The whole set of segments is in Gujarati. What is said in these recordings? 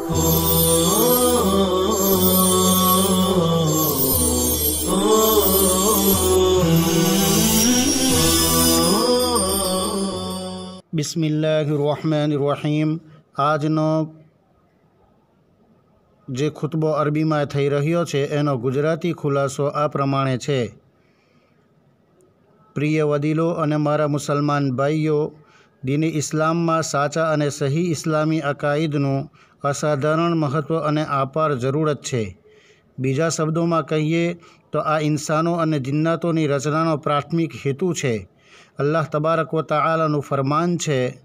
બિસ્મિલ્લાહિર્રહમાનિર્રહીમ। આજનો જે ખુતબો અરબીમાં થઈ રહ્યો છે એનો ગુજરાતી ખુલાસો આ પ્રમાણે છે। પ્રિય વડીલો અને મારા મુસલમાન ભાઈઓ, દીને ઇસ્લામમાં સાચા અને સહી ઇસ્લામી અકાઈદનું અસાધારણ મહત્ત્વ અને અપાર જરૂરત છે। બીજા શબ્દોમાં કહીએ તો આ ઇન્સાનો અને જિન્નાતોની રચનાનો પ્રાથમિક હેતુ છે। અલ્લાહ તબારક વ તઆલાનું ફરમાન છે,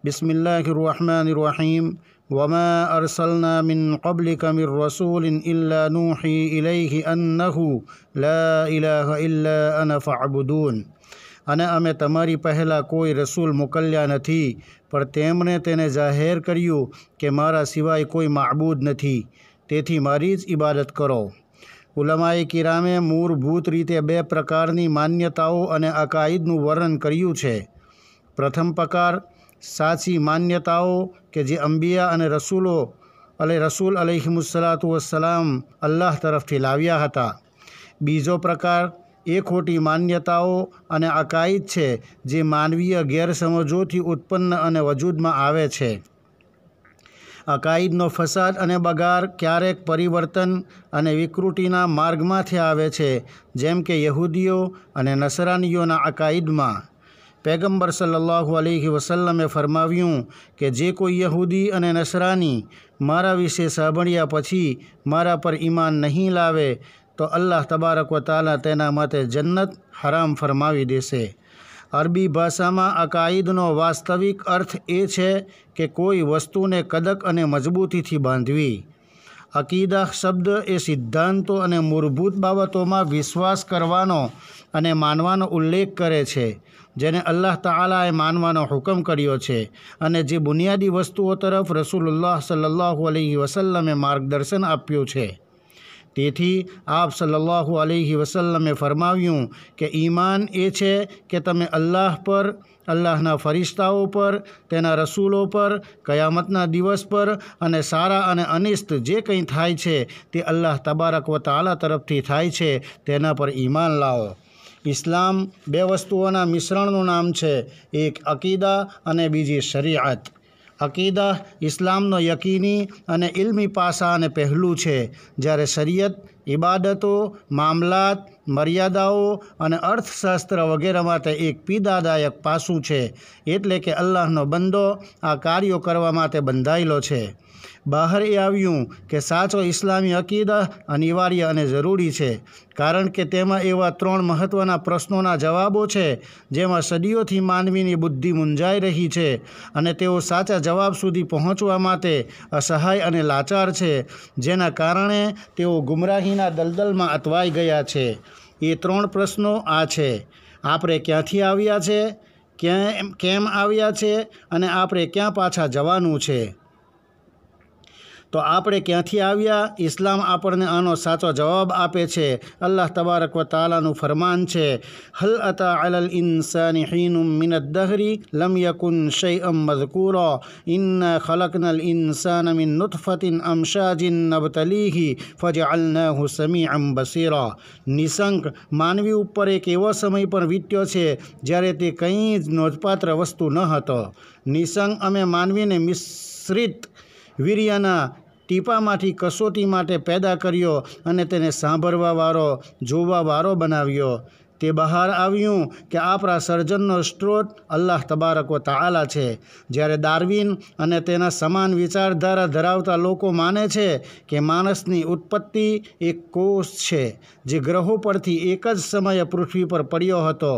બિસ્મિલ્લાહિર્રહમાનિર્રહીમ, વમા અરસલના મિન કબલિકા મિર રસૂલિન ઇલ્લા નૂહી ઇલૈહિ અન્નહુ લા ઇલાહા ઇલ્લા અના ફઅબુદૂન। અને અમે તમારી પહેલાં કોઈ રસૂલ મોકલ્યા નથી, પણ તેમણે તેને જાહેર કર્યું કે મારા સિવાય કોઈ માબૂદ નથી, તેથી મારી જ ઇબાદત કરો। ઉલમાએ કિરામે મૂળભૂત રીતે બે પ્રકારની માન્યતાઓ અને અકાઈદનું વર્ણન કર્યું છે। પ્રથમ પ્રકાર સાચી માન્યતાઓ કે જે અંબિયા અને રસૂલ અલૈહિમુસ્સલાતુ વસ્સલામ અલ્લાહ તરફથી લાવ્યા હતા। બીજો પ્રકાર એ ખોટી માન્યતાઓ અને અકાઈદ છે જે માનવીય ગેરસમજોથી ઉત્પન્ન અને વજૂદમાં આવે છે। અકાઈદનો ફસાદ અને બગાડ ક્યારેક પરિવર્તન અને વિકૃતિના માર્ગમાંથી આવે છે, જેમ કે યહૂદીઓ અને નસરાનીઓના અકાઈદમાં। પૈગંબર સલ્લલ્લાહુ અલૈહિ વસલ્લમે ફરમાવ્યું કે જે કોઈ યહૂદી અને નસરાની મારા વિશે સાંભળ્યા પછી મારા પર ઈમાન નહીં લાવે તો અલ્લાહ તબારક વ તઆલા તેના માટે જન્નત હરામ ફરમાવી દેશે। અરબી ભાષામાં અકાઈદનો વાસ્તવિક અર્થ એ છે કે કોઈ વસ્તુને કડક અને મજબૂતીથી બાંધવી। અકીદા શબ્દ એ સિદ્ધાંતો અને મૂળભૂત બાબતોમાં વિશ્વાસ કરવાનો અને માનવાનો ઉલ્લેખ કરે છે, જેને અલ્લાહ તઆલાએ માનવાનો હુકમ કર્યો છે અને જે બુનિયાદી વસ્તુઓ તરફ રસૂલુલ્લાહ સલ્લલ્લાહુ અલૈહિ વસલ્લમે માર્ગદર્શન આપ્યું છે। તેથી આપ સલ્લલ્લાહુ અલૈહિ વસલ્લમે ફરમાવ્યું કે ઈમાન એ છે કે તમે અલ્લાહ પર, અલ્લાહના ફરિશ્તાઓ પર, તેના રસૂલો પર, કયામતના દિવસ પર અને સારા અને અનિષ્ટ જે કંઈ થાય છે તે અલ્લાહ તબારક વ તઆલા તરફથી થાય છે તેના પર ઈમાન લાવો। ઇસ્લામ બે વસ્તુઓના મિશ્રણનું નામ છે, એક અકીદા અને બીજી શરીઅત। અકીદા ઇસ્લામનો યકીની અને ઇલ્મી પાસા અને પહેલું છે, જ્યારે શરીયત ઇબાદતો, મામલાત, મર્યાદાઓ અને અર્થશાસ્ત્ર વગેરે માટે એક પીડાદાયક પાસું છે, એટલે કે અલ્લાહનો બંદો આ કાર્યો કરવા માટે બંધાયેલો છે। બહાર એ આવ્યું કે સાચો ઇસ્લામી અકીદા અનિવાર્ય અને જરૂરી છે, કારણ કે તેમાં એવા ત્રણ મહત્ત્વના પ્રશ્નોના જવાબો છે જેમાં સદીઓથી માનવીની બુદ્ધિ મૂંઝાઈ રહી છે અને તેઓ સાચા જવાબ સુધી પહોંચવા માટે અસહાય અને લાચાર છે, જેના કારણે તેઓ ગુમરાહીના દલદલમાં અટવાઈ ગયા છે। એ ત્રણ પ્રશ્નો આ છે: આપણે ક્યાંથી આવ્યા છે, કેમ આવ્યા છે અને આપણે ક્યાં પાછા જવાનું છે। તો આપણે ક્યાંથી આવ્યા, ઇસ્લામ આપણને આનો સાચો જવાબ આપે છે। અલ્લાહ તબારક વ તઆલાનું ફરમાન છે, હલ અતા અલલ ઇન્સાની હીનુમ મિનદ દહરી લમ યકુન શૈઅમ મઝકૂરા ઇન્ના ખલકનલ ઇન્સાન મિન નુતફતિન અમશાજિન નબતલીહી ફજઅલનાહુ સમીઅન બસીરા। નિશંક માનવી ઉપર એક એવો સમય પણ વીત્યો છે જ્યારે તે કંઈ જ નોંધપાત્ર વસ્તુ ન હતો। નિશંક અમે માનવીને મિશ્રિત વીર્યના ટીપામાંથી કસોટી માટે પેદા કર્યો અને તેને સાંભળવાવાળો, જોવાવાળો બનાવ્યો। તે બહાર આવ્યું કે આપણા સર્જનનો સ્ત્રોત અલ્લાહ તબારક વ તઆલા છે। જ્યારે ડાર્વિન અને તેના સમાન વિચારધારા ધરાવતા લોકો માને છે કે માણસની ઉત્પત્તિ એક કોષ છે જે ગ્રહો પરથી એક જ સમયે પૃથ્વી પર પડ્યો હતો,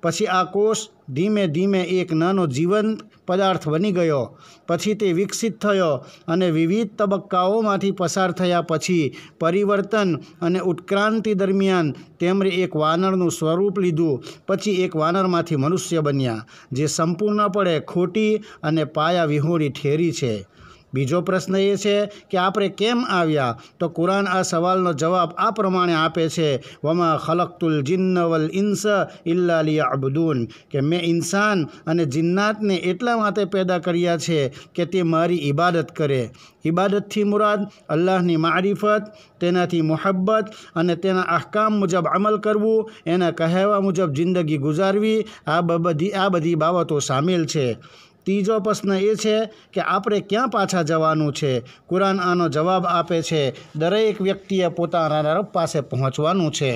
પછી આ કોષ ધીમે ધીમે એક નાનો જીવંત પદાર્થ બની ગયો, પછી તે વિકસિત થયો અને વિવિધ તબક્કાઓમાંથી પસાર થયા પછી પરિવર્તન અને ઉત્ક્રાંતિ દરમિયાન તેમણે એક વાનરનું સ્વરૂપ લીધું, પછી એક વાનરમાંથી મનુષ્ય બન્યા, જે સંપૂર્ણપણે ખોટી અને પાયા વિહોણી થિયરી છે। બીજો પ્રશ્ન એ છે કે આપણે કેમ આવ્યા? તો કુરાન આ સવાલનો જવાબ આ પ્રમાણે આપે છે, વમા ખલકતુલ જિન્ન વલ ઇન્સ ઇલ્લા લિયઅબુદૂન, કે મેં ઇન્સાન અને જિન્નાતને એટલા માટે પેદા કર્યા છે કે તે મારી ઇબાદત કરે. ઇબાદતથી મુરાદ અલ્લાહની મારિફત, તેનાથી મુહબ્બત અને તેના અહકામ મુજબ અમલ કરવું, એના કહેવા મુજબ જિંદગી ગુજારવી, આ બધી બાબતો સામેલ છે. ત્રીજો પ્રશ્ન એ છે કે આપણે ક્યાં પાછા જવાનું છે? કુરાન આનો જવાબ આપે છે, દરેક વ્યક્તિએ પોતાના રબ પાસે પહોંચવાનું છે.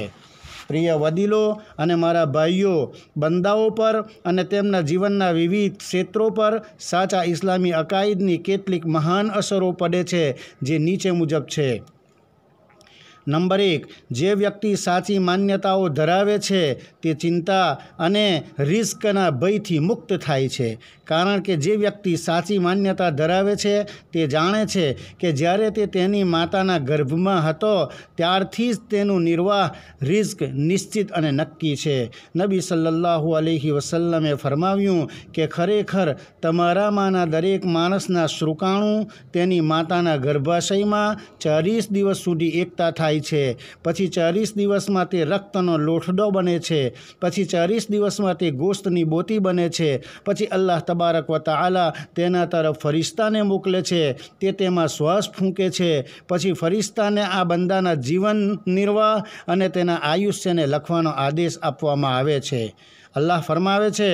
પ્રિય વડીલો અને મારા ભાઈઓ, બંદાઓ પર અને તેમના જીવનના વિવિધ ક્ષેત્રો પર સાચા ઇસ્લામી અકાઈદની કેટલીક મહાન અસરો પડે છે, જે નીચે મુજબ છે. નંબર 1, જે વ્યક્તિ સાચી માન્યતાઓ ધરાવે છે તે ચિંતા અને રિસ્કના ભયથી મુક્ત થાય છે. કારણ કે જે વ્યક્તિ સાચી માન્યતા ધરાવે છે તે જાણે છે કે જ્યારે તે તેની માતાના ગર્ભમાં હતો ત્યારથી જ તેનું નિર્વાહ રિસ્ક નિશ્ચિત અને નક્કી છે. નબી સલ્લલ્લાહુ અલૈહિ વસલ્લમે ફરમાવ્યું કે ખરેખર તમારામાંના દરેક માણસના શુક્રાણુ તેની માતાના ગર્ભાશયમાં 40 દિવસ સુધી એકતા થાય છે. પછી 40 દિવસમાં તે રક્તનો લોઠડો બને છે. પછી 40 દિવસમાં તે ગોસ્તની બોતી બને છે. પછી અલ્લાહ તબારક વ તઆલા તેના તરફ ફરિશ્તાને મોકલે છે. તે તેમાં શ્વાસ ફૂંકે છે. પછી ફરિશ્તાને આ બંદાના જીવન નિર્વાહ અને તેના આયુષ્યને લખવાનો આદેશ આપવામાં આવે છે. અલ્લાહ ફરમાવે છે,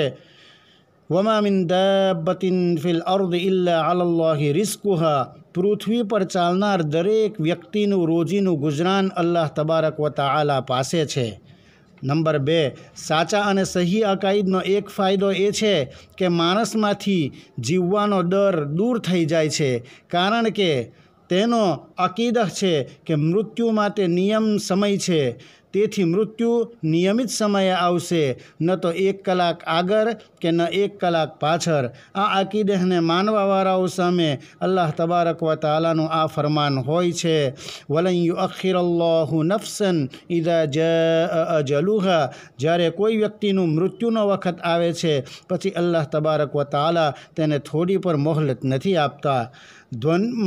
વમા મિન દાબ્બતિન ફિલ અર્દ ઇલ્લા અલલ્લાહિ રિઝ્કુહા, પૃથ્વી પર ચાલનાર દરેક વ્યક્તિનું રોજીનું ગુજરાન અલ્લાહ તબારક વ તઆલા પાસે છે. નંબર 2, સાચા અને સહી અકાઈદનો એક ફાયદો એ છે કે માણસમાંથી જીવવાનો ડર દૂર થઈ જાય છે. કારણ કે તેનો અકીદહ છે કે મૃત્યુ માટે નિયમ સમય છે. તેથી મૃત્યુ નિયમિત સમયે આવશે, ન તો 1 કલાક આગળ કે ન 1 કલાક પાછળ. આ અકીદહને માનવાવાળાઓ સામે અલ્લાહ તબારક વ તઆલાનું આ ફરમાન હોય છે, વલન યુઅખ્ખિરલ્લાહુ નફ્સન ઇઝા જાઅ અજલુહા, જ્યારે કોઈ વ્યક્તિનું મૃત્યુનો વખત આવે છે પછી અલ્લાહ તબારક વ તઆલા તેને થોડી પર મોહલત નથી આપતા.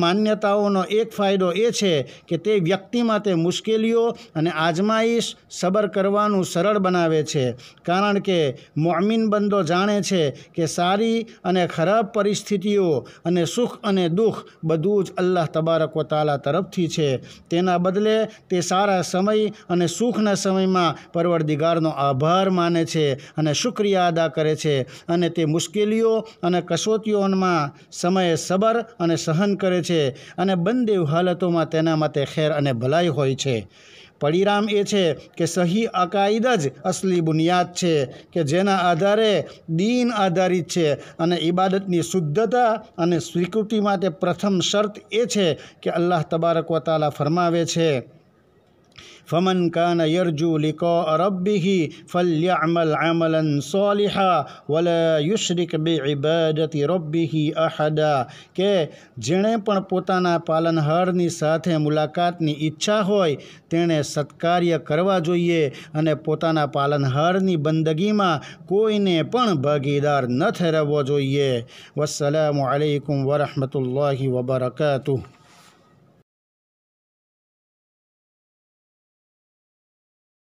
માન્યતાઓનો એક ફાયદો એ છે કે તે વ્યક્તિ માટે મુશ્કેલીઓ અને આજમાઈશ સબર કરવાનું સરળ બનાવે છે. કારણ કે મુઅમિન બંદો જાણે છે કે સારી અને ખરાબ પરિસ્થિતિઓ અને સુખ અને દુઃખ બધું જ અલ્લાહ તબારક વ તઆલા તરફથી છે. તેના બદલે તે સારા સમય અને સુખના સમયમાં પરવરદિગારનો આભાર માને છે અને શુક્રિયા અદા કરે છે, અને તે મુશ્કેલીઓ અને કસોટીઓમાં સમયે સબર અને સહન કરે છે, અને બંને હાલતોમાં તેના માટે ખેર અને ભલાઈ હોય છે. પરિણામ એ છે કે સહી અકાઈદ જ અસલી બુનિયાદ છે કે જેના આધારે દીન આધારિત છે, અને ઇબાદતની શુદ્ધતા અને સ્વીકૃતિ માટે પ્રથમ શરત એ છે કે અલ્લાહ તબારક વ તઆલા ફરમાવે છે, ફમન કાન યરજુ લિકા રબ્બિહી ફલ્યઅમલ અમલન સાલિહા વલા યુશરિક બિઇબાદતિ રબ્બિહી અહદા, કે જેણે પણ પોતાના પાલનહારની સાથે મુલાકાતની ઈચ્છા હોય તેણે સત્કાર્ય કરવા જોઈએ અને પોતાના પાલનહારની બંદગીમાં કોઈને પણ ભાગીદાર ન ઠેરવવો જોઈએ. વસ્સલામુ અલૈકુમ વરહમતુલ્લાહિ વબરકાતુહ.